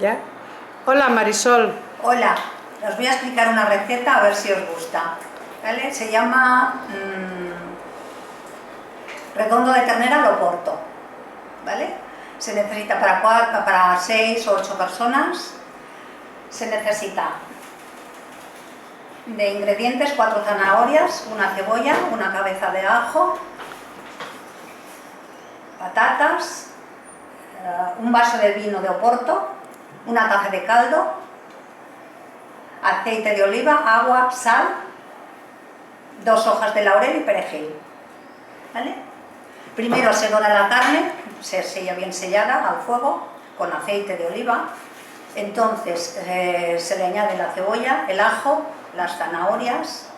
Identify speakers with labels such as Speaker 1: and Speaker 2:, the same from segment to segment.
Speaker 1: ¿Ya? Hola Marisol.
Speaker 2: Hola, os voy a explicar una receta a ver si os gusta. ¿Vale? Se llama redondo de ternera al oporto. ¿Vale? Se necesita para 6 o 8 personas. Se necesita de ingredientes 4 zanahorias, una cebolla, una cabeza de ajo, patatas, un vaso de vino de oporto, una taza de caldo, aceite de oliva, agua, sal, 2 hojas de laurel y perejil. ¿Vale? Primero se dora la carne, se sella bien sellada al fuego con aceite de oliva. Entonces se le añade la cebolla, el ajo, las zanahorias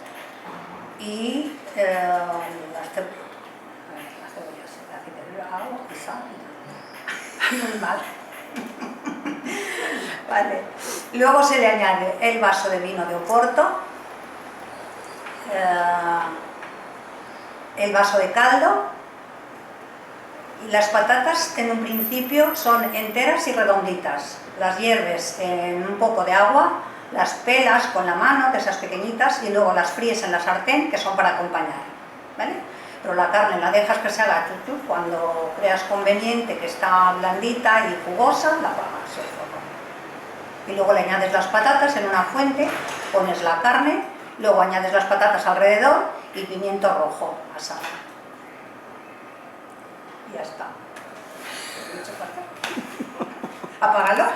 Speaker 2: y las cebollas, el aceite de oliva, agua y sal. Muy mal. Vale. Luego se le añade el vaso de vino de oporto, el vaso de caldo, y las patatas en un principio son enteras y redonditas. Las hierves en un poco de agua, las pelas con la mano, de esas pequeñitas, y luego las fríes en la sartén, que son para acompañar. ¿Vale? Pero la carne la dejas que se haga cuando creas conveniente, que está blandita y jugosa, la apagas el fuego. Y luego le añades las patatas en una fuente, pones la carne, luego añades las patatas alrededor y pimiento rojo asado. Y ya está. Apágalo.